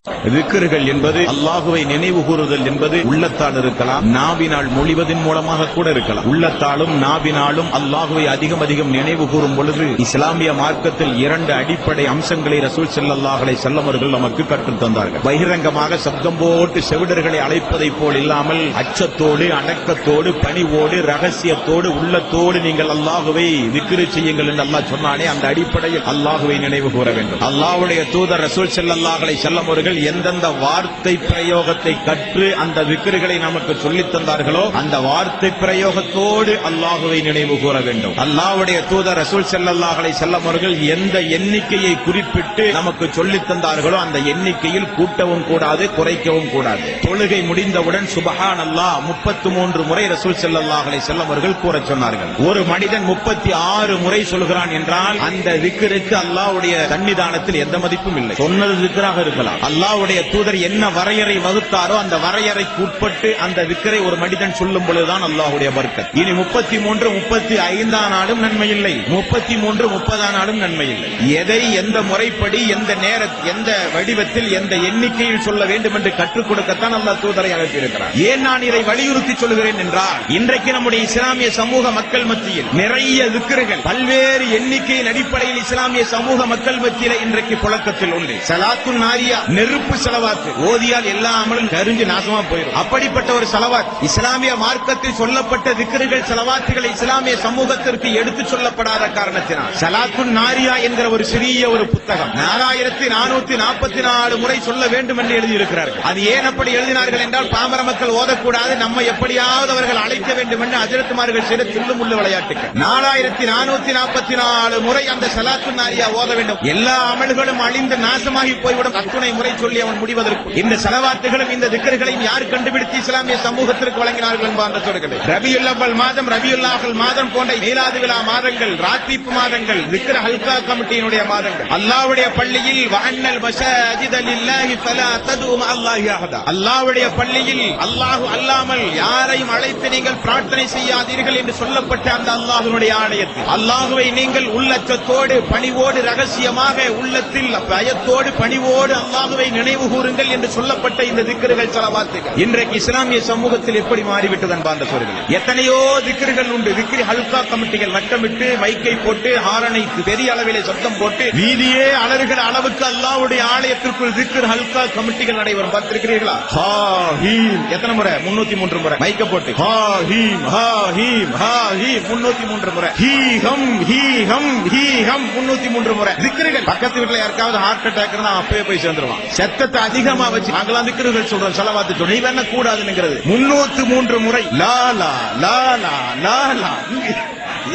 திக்ர்கள் என்பது அல்லாஹுவை நினைவு கூறுதல் என்பது உள்ளத்தால் இருக்கலாம், நாவினால் மொழிவதன் மூலமாக கூட இருக்கலாம். உள்ளத்தாலும் நாவினாலும் அல்லாஹுவை அதிகம் அதிகம் நினைவு கூறும் பொழுது இஸ்லாமிய மார்க்கத்தில் 2 அடிப்படை அம்சங்களை ரசூல் ஸல்லல்லாஹு அலைஹி வஸல்லம் அவர்கள் நமக்கு கற்றுத் தந்தார்கள். பகிரங்கமாக சப்தம் போட்டு செவிடர்களை அழைப்பதை போல் இல்லாமல் அச்சத்தோடு, அடக்கத்தோடு, பணிவோடு, ரகசியத்தோடு, உள்ளத்தோடு நீங்கள் அல்லாஹுவை திக்ர் செய்யுங்கள் என்று அல்லாஹ் சொன்னானே, அந்த அடிப்படையில் அல்லாஹுவை நினைவு கூற வேண்டும். அல்லாஹ்வுடைய தூதர் ரசூல் ஸல்லல்லாஹு அலைஹி வஸல்லம் அவர்கள் எந்தெந்த வார்த்தை பிரயோகத்தை கற்று அந்த திக்ர்களை நமக்கு சொல்லித் தந்தார்களோ அந்த வார்த்தை பிரயோகத்தோடு அல்லாஹுவை நினைவு கூற வேண்டும். அல்லாஹ்வுடைய தூதர் ரசூல் ஸல்லல்லாஹு அலைஹி வஸல்லம் அவர்கள் எந்த எண்ணிக்கையை குறிப்பிட்டு நமக்கு சொல்லித் தந்தார்களோ அந்த எண்ணிக்கையில் கூட்டவும் கூடாது, குறைக்கவும் கூடாது. தொழுகை முடிந்தவுடன் சுப்ஹானல்லாஹ் 33 முறை ரசூல் ஸல்லல்லாஹு அலைஹி வஸல்லம் அவர்கள் கூறச் சொன்னார்கள். ஒரு மனிதன் 36 முறை சொல்கிறான் என்றால் அந்த திக்ருக்கு அல்லாஹ்வுடைய சன்னிதானத்தில் எந்த மதிப்பும் இல்லை. சொன்னது திக்ராக இருக்கலாம். அல்லாஹ்வுடைய தூதர் என்ன வரையறை வகுத்தாரோ அந்த வரையறைக்கு உட்பட்டு அந்த திக்ரை ஒரு மனிதன் சொல்லும் பொழுதுதான் அல்லாஹ்வுடைய பரக்கத். இனி 33, 35 நாளும் நன்மை இல்லை, 33, 30 நாளும் நன்மை இல்லை. எதை எந்த முறைப்படி, எந்த நேரத்தில், எந்த வடிவத்தில், எந்த எண்ணிக்கையில் சொல்ல வேண்டும் என்று கற்றுக் கொடுக்கத்தான் அல்லாஹ் தூதரை அனுப்பியிருக்கிறார். ஏன் நான் இதை வலியுறுத்தி சொல்கிறேன் என்றால், இன்றைக்கு நம்முடைய இஸ்லாமிய சமூக மக்கள் மத்தியில் நிறைய திக்ர்கள் பல்வேறு எண்ணிக்கையின் அடிப்படையில் இஸ்லாமிய சமூக மக்கள் மத்தியில் இன்றைக்கு புழக்கத்தில் உண்டு. ஸலாத்துன் நாரியா, நெருப்பு ஸலவாத் ஓதியால் எல்லா அமலும் கரிஞ்சு நாசமா போயிடும். அப்படிப்பட்ட ஒரு ஸலவாத் இஸ்லாமிய மார்க்கத்தில் சொல்லப்பட்ட திக்ர்கள், ஸலவாத்துகளை இஸ்லாமிய சமூகத்திற்கு எடுத்துச் சொல்லப்படாத காரணத்தினால் ஸலாத்துன் நாரியா என்கிற ஒரு சிறிய ஒரு புத்தகம் 4444 முறை சொல்ல வேண்டும் என்று எழுதியிருக்கிறார்கள். அது ஏன் அப்படி எழுதினார்கள் என்றால், பாமர மக்கள் ஓதக்கூடாது, நம்ம எப்படியாவது அவர்கள் அழைக்க வேண்டும் என்று ஹஜ்ரத்மார்கள் செய்த தில்லு முள்ளு விளையாட்டுகள். 4444 முறை அந்த ஸலாத்துன் நாரியா ஓத வேண்டும். எல்லா அமல்களும் அழிந்து நாசமாகி போய்விடும். அத்துணை முறை சொல்லி அவன் முடிவதற்கு இந்த ஸலவாத்துகளும் இந்த திக்ர்களையும் யார் கண்டுபிடித்து இஸ்லாமிய சமூகத்திற்கு வழங்கினார்கள் என்பார் சொல்கிறது. ரபியுல் அவ்வல் மாதம், ரபியுல் ஆஹிர் மாதம் போன்ற மீலாது விழா மாதங்கள், ராத்தீப் மாதங்கள், திக்ர் ஹல்கா கமிட்டியினுடைய மாதங்கள். அல்லாஹ்வுடைய பள்ளியில் வஅன்னல் மஸாஜித லில்லாஹி ஃபலா தது மஅல்லாஹி அஹதா, அல்லாஹ்வுடைய பள்ளியில் அல்லாஹ் அல்லாமல் யாரையும் அழைத்து நீங்கள் பிரார்த்தனை செய்யாதீர்கள் என்று சொல்லப்பட்ட அந்த அல்லாஹ்வுடைய ஆணையத்தில் அல்லாஹ்வை நீங்கள் உள்ளச்சத்தோடு, பணிவோடு, ரகசியமாக உள்ளத்தில் பயத்தோடு, பணிவோடு அல்லாஹ்வை நினைவு கூறுங்கள் என்று சொல்லப்பட்ட இந்த திக்ர்கள், ஸலவாத்துகள் இன்றைக்கு இஸ்லாமிய சமூகத்தில் எப்படி மாறிவிட்டது அன்பார்ந்த சகோதரர்களே. எத்தனையோ திக்ர்கள் உண்டு. திக்ர் ஹல்கா கமிட்டிகள் வட்டமிட்டு மைக்கை போட்டு ஹாரனை பெரிய அளவிலே சத்தம் போட்டு வீதியே அலறுகிற அளவுக்கு அல்லாஹ்வுடைய ஆலயத்திற்குள் திக்ர் ஹல்கா கமிட்டிகள் நடைபெறும். பார்த்திருக்கிறீர்களா? ஹா ஹீம் எத்தனை முறை? 303 முறை மைக்க போட்டு ஹா ஹீம் ஹா ஹீம் ஹா ஹீம் 303 முறை. ஹீ ஹம் ஹீ ஹம் ஹீ ஹம் 303 முறை. திக்ர்கள் பக்கத்து வீட்டுல யாருக்காவது ஹார்ட் அட்டாக் இருந்தா அப்பவே போய் சேர்ந்துருவான். சத்தத்தை அதிகமா வச்சு நாங்களாம் திக்ர்கள் சொல்றோம், ஸலவாத்து சொல்றோம். நீ வேணா கூடாதுங்கிறது 303 முறை. லா லா லா லா லா லா.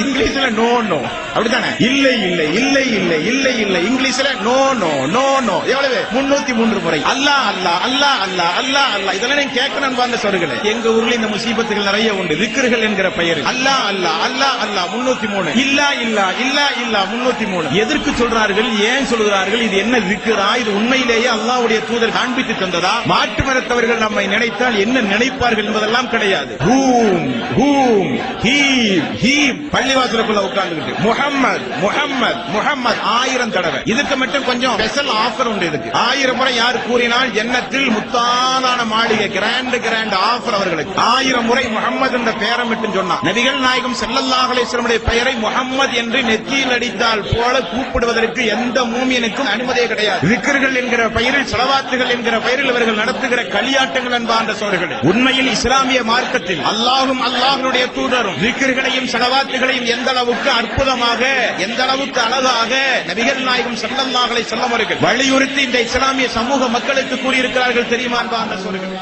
இங்கிலீஷ்ல நோ நோ, அப்படித்தானே? இல்லை இல்லை இல்லை இல்லை இல்லை இல்லை. இங்கிலீஷ்ல நோ நோ நோ நோ. எவ்வளவு? 303 முறை. அல்லாஹ் அல்லாஹ் அல்லாஹ் அல்லாஹ் அல்லாஹ் அல்லாஹ். இதெல்லாம் நீங்க கேட்கணும் வாங்க சொல்லுங்க. எங்க ஊர்ல இந்த முசீபத்துகள் நிறைய உண்டு. திக்ர்கள் என்கிற பெயர் அல்லாஹ் அல்லாஹ் அல்லாஹ் அல்லாஹ் 303. இல்லா இல்லா இல்லா இல்லா 303. எதற்கு சொல்றார்கள்? ஏன் சொல்கிறார்கள்? இது என்ன திக்ரா? இது உண்மையிலேயே அல்லாஹ்வுடைய தூதர் காண்பித்து தந்ததா? மாற்று மதத்தவர்கள் நம்மை நினைத்தால் என்ன நினைப்பார்கள் என்பதெல்லாம் கிடையாது. ஹூம் ஹூம் ஹீம் ஹீம். பள்ளிவாசலுக்குள்ள உட்கார்ந்துகிட்டு முஹம்மத் முஹம்மத் முஹம்மத் 1000 தடவை. இதுக்கு மட்டும் கொஞ்சம் ஸ்பெஷல் ஆஃபர் உண்டு. இதுக்கு 1000 முறை யார் கூறினால் ஜன்னத்தில் முத்தான மாளிகை, கிராண்ட் ஆஃபர் அவர்களுக்கு. 1000 முறை முஹம்மது என்ற பெயரை மட்டும் சொன்னார். நபிகள் நாயகம் ஸல்லல்லாஹு அலைஹி வஸல்லம் பெயரை முஹம்மது என்று நெற்றியில் அடித்தால் போல கூப்பிடுவதற்கு எந்த மூமியனுக்கும் அனுமதியே கிடையாது. திக்ர்கள் என்கிற பெயரில், ஸலவாத்துகள் என்கிற பெயரில் இவர்கள் நடத்துகிற களியாட்டங்கள் அன்பார்ந்த சகோதரர்களே. உண்மையில் இஸ்லாமிய மார்க்கத்தில் அல்லாஹ்வும் அல்லாஹ்வுடைய தூதரும் திக்ர்களையும் ஸலவாத்துகளையும் எந்த அளவுக்கு அற்புதமாக, எந்த அளவுக்கு அழகாக நபிகள் நாயகம் ஸல்லல்லாஹு அலைஹி வஸல்லம் அவர்கள் வலியுறுத்தி இந்த இஸ்லாமிய சமூக மக்களுக்கு கூறியிருக்கிறார்கள் தெரியுமா அன்பார்ந்த சகோதரர்களே.